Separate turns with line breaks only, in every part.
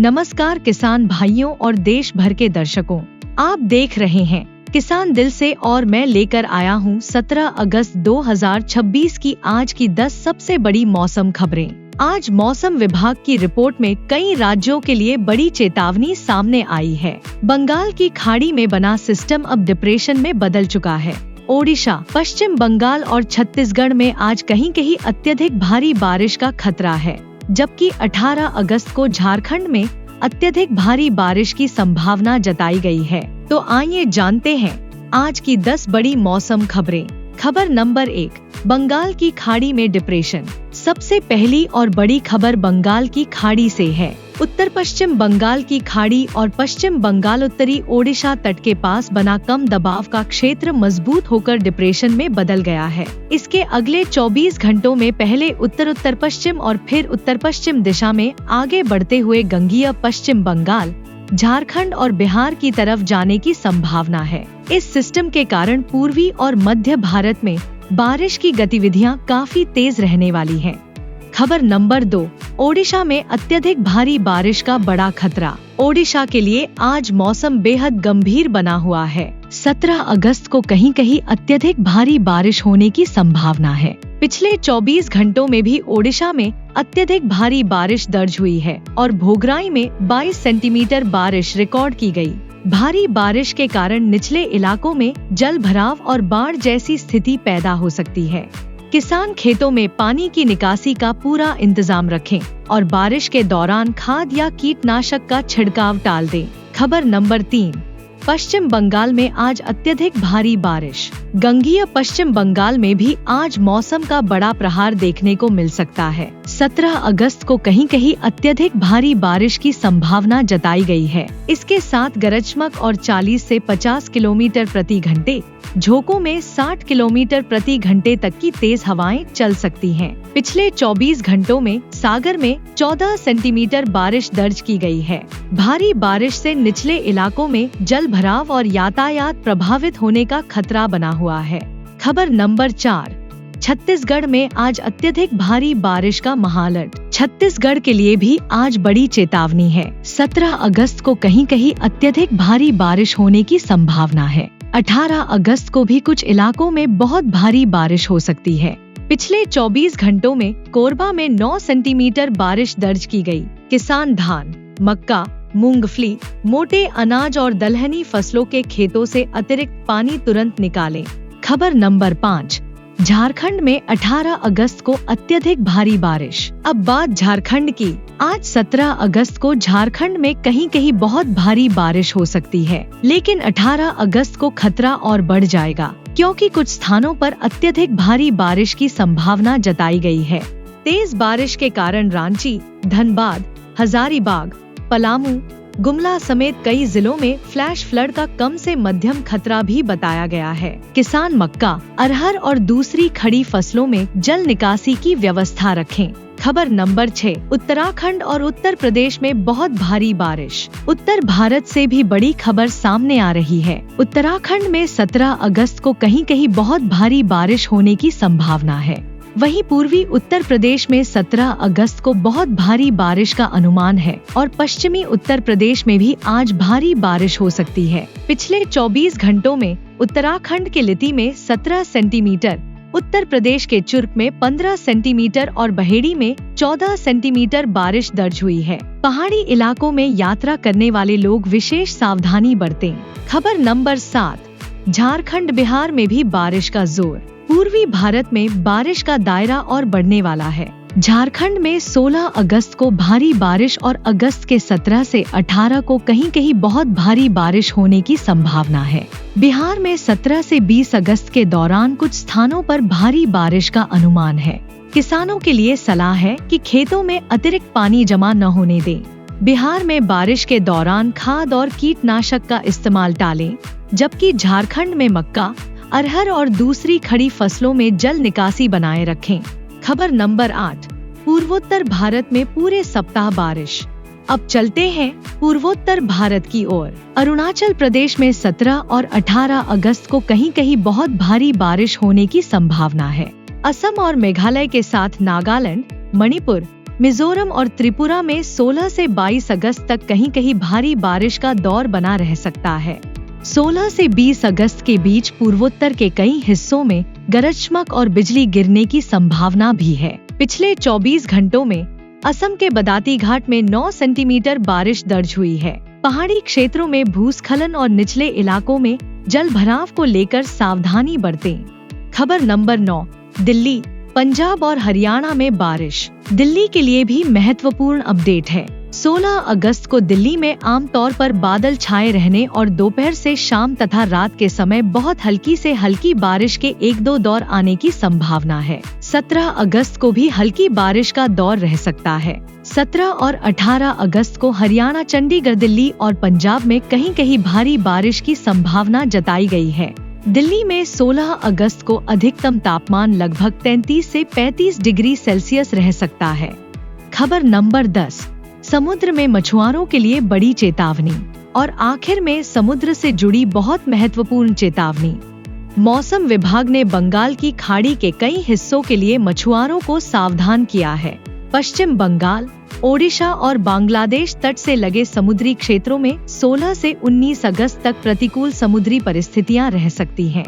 नमस्कार किसान भाइयों और देश भर के दर्शकों, आप देख रहे हैं किसान दिल से और मैं लेकर आया हूं 17 अगस्त 2026 की आज की 10 सबसे बड़ी मौसम खबरें। आज मौसम विभाग की रिपोर्ट में कई राज्यों के लिए बड़ी चेतावनी सामने आई है। बंगाल की खाड़ी में बना सिस्टम अब डिप्रेशन में बदल चुका है। ओडिशा, पश्चिम बंगाल और छत्तीसगढ़ में आज कहीं कहीं अत्यधिक भारी बारिश का खतरा है, जबकि 18 अगस्त को झारखंड में अत्यधिक भारी बारिश की संभावना जताई गई है। तो आइए जानते हैं आज की 10 बड़ी मौसम खबरें। खबर नंबर 1, बंगाल की खाड़ी में डिप्रेशन। सबसे पहली और बड़ी खबर बंगाल की खाड़ी से है। उत्तर पश्चिम बंगाल की खाड़ी और पश्चिम बंगाल उत्तरी ओडिशा तट के पास बना कम दबाव का क्षेत्र मजबूत होकर डिप्रेशन में बदल गया है। इसके अगले 24 घंटों में पहले उत्तर उत्तर पश्चिम और फिर उत्तर पश्चिम दिशा में आगे बढ़ते हुए गंगीय पश्चिम बंगाल, झारखंड और बिहार की तरफ जाने की संभावना है। इस सिस्टम के कारण पूर्वी और मध्य भारत में बारिश की गतिविधियां काफी तेज रहने वाली हैं। खबर नंबर 2, ओडिशा में अत्यधिक भारी बारिश का बड़ा खतरा। ओडिशा के लिए आज मौसम बेहद गंभीर बना हुआ है। 17 अगस्त को कहीं कहीं अत्यधिक भारी बारिश होने की संभावना है। पिछले 24 घंटों में भी ओडिशा में अत्यधिक भारी बारिश दर्ज हुई है और भोगराई में 22 सेंटीमीटर बारिश रिकॉर्ड की गई। भारी बारिश के कारण निचले इलाकों में जल भराव और बाढ़ जैसी स्थिति पैदा हो सकती है। किसान खेतों में पानी की निकासी का पूरा इंतजाम रखें और बारिश के दौरान खाद या कीटनाशक का छिड़काव टाल दें। खबर नंबर 3, पश्चिम बंगाल में आज अत्यधिक भारी बारिश। गंगीय पश्चिम बंगाल में भी आज मौसम का बड़ा प्रहार देखने को मिल सकता है। 17 अगस्त को कहीं कहीं अत्यधिक भारी बारिश की संभावना जताई गई है। इसके साथ गरज चमक और 40 से 50 किलोमीटर प्रति घंटे, झोंकों में 60 किलोमीटर प्रति घंटे तक की तेज हवाएं चल सकती हैं। पिछले 24 घंटों में सागर में 14 सेंटीमीटर बारिश दर्ज की गई है। भारी बारिश से निचले इलाकों में जल भराव और यातायात प्रभावित होने का खतरा बना हुआ है। खबर नंबर 4, छत्तीसगढ़ में आज अत्यधिक भारी बारिश का महाअलर्ट। छत्तीसगढ़ के लिए भी आज बड़ी चेतावनी है। 17 अगस्त को कहीं कहीं अत्यधिक भारी बारिश होने की संभावना है। 18 अगस्त को भी कुछ इलाकों में बहुत भारी बारिश हो सकती है। पिछले 24 घंटों में कोरबा में 9 सेंटीमीटर बारिश दर्ज की गई। किसान धान, मक्का, मूंगफली, मोटे अनाज और दलहनी फसलों के खेतों से अतिरिक्त पानी तुरंत निकालें। खबर नंबर 5, झारखंड में 18 अगस्त को अत्यधिक भारी बारिश। अब बात झारखंड की। आज 17 अगस्त को झारखंड में कहीं कहीं बहुत भारी बारिश हो सकती है, लेकिन 18 अगस्त को खतरा और बढ़ जाएगा, क्योंकि कुछ स्थानों पर अत्यधिक भारी बारिश की संभावना जताई गई है। तेज बारिश के कारण रांची, धनबाद, हजारीबाग, पलामू, गुमला समेत कई जिलों में फ्लैश फ्लड का कम से मध्यम खतरा भी बताया गया है। किसान मक्का, अरहर और दूसरी खड़ी फसलों में जल निकासी की व्यवस्था रखें। खबर नंबर 6, उत्तराखंड और उत्तर प्रदेश में बहुत भारी बारिश। उत्तर भारत से भी बड़ी खबर सामने आ रही है। उत्तराखंड में 17 अगस्त को कहीं कहीं बहुत भारी बारिश होने की संभावना है। वहीं पूर्वी उत्तर प्रदेश में 17 अगस्त को बहुत भारी बारिश का अनुमान है और पश्चिमी उत्तर प्रदेश में भी आज भारी बारिश हो सकती है। पिछले 24 घंटों में उत्तराखंड के लिति में 17 सेंटीमीटर, उत्तर प्रदेश के चुर्क में 15 सेंटीमीटर और बहेड़ी में 14 सेंटीमीटर बारिश दर्ज हुई है। पहाड़ी इलाकों में यात्रा करने वाले लोग विशेष सावधानी बरतें। खबर नंबर 7, झारखंड, बिहार में भी बारिश का जोर। पूर्वी भारत में बारिश का दायरा और बढ़ने वाला है। झारखंड में 16 अगस्त को भारी बारिश और अगस्त के 17 से 18 को कहीं कहीं बहुत भारी बारिश होने की संभावना है। बिहार में 17 से 20 अगस्त के दौरान कुछ स्थानों पर भारी बारिश का अनुमान है। किसानों के लिए सलाह है कि खेतों में अतिरिक्त पानी जमा न होने दें। बिहार में बारिश के दौरान खाद और कीटनाशक का इस्तेमाल टालें, जबकि झारखंड में मक्का, अरहर और दूसरी खड़ी फसलों में जल निकासी बनाए रखें। खबर नंबर 8, पूर्वोत्तर भारत में पूरे सप्ताह बारिश। अब चलते हैं पूर्वोत्तर भारत की ओर। अरुणाचल प्रदेश में 17 और 18 अगस्त को कहीं कहीं बहुत भारी बारिश होने की संभावना है। असम और मेघालय के साथ नागालैंड, मणिपुर, मिजोरम और त्रिपुरा में 16 से 22 अगस्त तक कहीं कहीं भारी बारिश का दौर बना रह सकता है। 16 से 20 अगस्त के बीच पूर्वोत्तर के कई हिस्सों में गरज चमक और बिजली गिरने की संभावना भी है। पिछले 24 घंटों में असम के बदाती घाट में 9 सेंटीमीटर बारिश दर्ज हुई है। पहाड़ी क्षेत्रों में भूस्खलन और निचले इलाकों में जल भराव को लेकर सावधानी बरतें। खबर नंबर 9, दिल्ली, पंजाब और हरियाणा में बारिश। दिल्ली के लिए भी महत्वपूर्ण अपडेट है। 16 अगस्त को दिल्ली में आमतौर पर बादल छाए रहने और दोपहर से शाम तथा रात के समय बहुत हल्की से हल्की बारिश के 1-2 दौर आने की संभावना है। 17 अगस्त को भी हल्की बारिश का दौर रह सकता है। 17 और 18 अगस्त को हरियाणा, चंडीगढ़, दिल्ली और पंजाब में कहीं कहीं भारी बारिश की संभावना जताई गई है। दिल्ली में 16 अगस्त को अधिकतम तापमान लगभग 33 से 35 डिग्री सेल्सियस रह सकता है। खबर नंबर 10, समुद्र में मछुआरों के लिए बड़ी चेतावनी। और आखिर में समुद्र से जुड़ी बहुत महत्वपूर्ण चेतावनी। मौसम विभाग ने बंगाल की खाड़ी के कई हिस्सों के लिए मछुआरों को सावधान किया है। पश्चिम बंगाल, ओडिशा और बांग्लादेश तट से लगे समुद्री क्षेत्रों में 16 से 19 अगस्त तक प्रतिकूल समुद्री परिस्थितियां रह सकती हैं।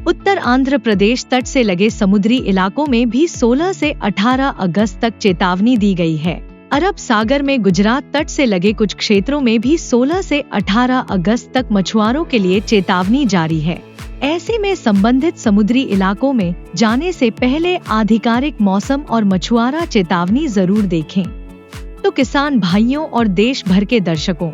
उत्तर आंध्र प्रदेश तट से लगे समुद्री इलाकों में भी 16 से 18 अगस्त तक चेतावनी दी गई है। अरब सागर में गुजरात तट से लगे कुछ क्षेत्रों में भी 16 से 18 अगस्त तक मछुआरों के लिए चेतावनी जारी है। ऐसे में संबंधित समुद्री इलाकों में जाने से पहले आधिकारिक मौसम और मछुआरा चेतावनी जरूर देखें। तो किसान भाइयों और देश भर के दर्शकों,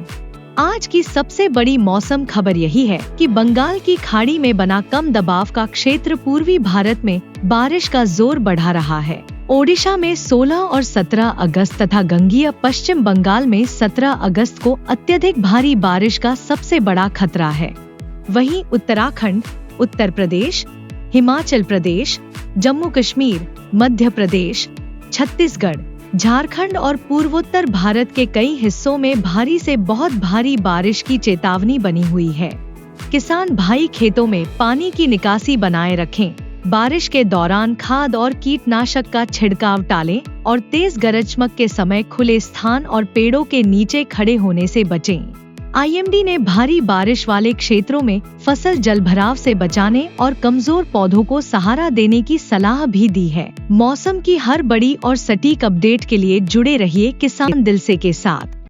आज की सबसे बड़ी मौसम खबर यही है कि बंगाल की खाड़ी में बना कम दबाव का क्षेत्र पूर्वी भारत में बारिश का जोर बढ़ा रहा है। ओडिशा में 16 और 17 अगस्त तथा गंगीय पश्चिम बंगाल में 17 अगस्त को अत्यधिक भारी बारिश का सबसे बड़ा खतरा है। वहीं उत्तराखंड, उत्तर प्रदेश, हिमाचल प्रदेश, जम्मू कश्मीर, मध्य प्रदेश, छत्तीसगढ़, झारखंड और पूर्वोत्तर भारत के कई हिस्सों में भारी से बहुत भारी बारिश की चेतावनी बनी हुई है। किसान भाई खेतों में पानी की निकासी बनाए रखें। बारिश के दौरान खाद और कीटनाशक का छिड़काव टालें और तेज गरज चमक के समय खुले स्थान और पेड़ों के नीचे खड़े होने से बचें। आईएमडी ने भारी बारिश वाले क्षेत्रों में फसल जलभराव से बचाने और कमजोर पौधों को सहारा देने की सलाह भी दी है। मौसम की हर बड़ी और सटीक अपडेट के लिए जुड़े रहिए किसान दिल से के साथ।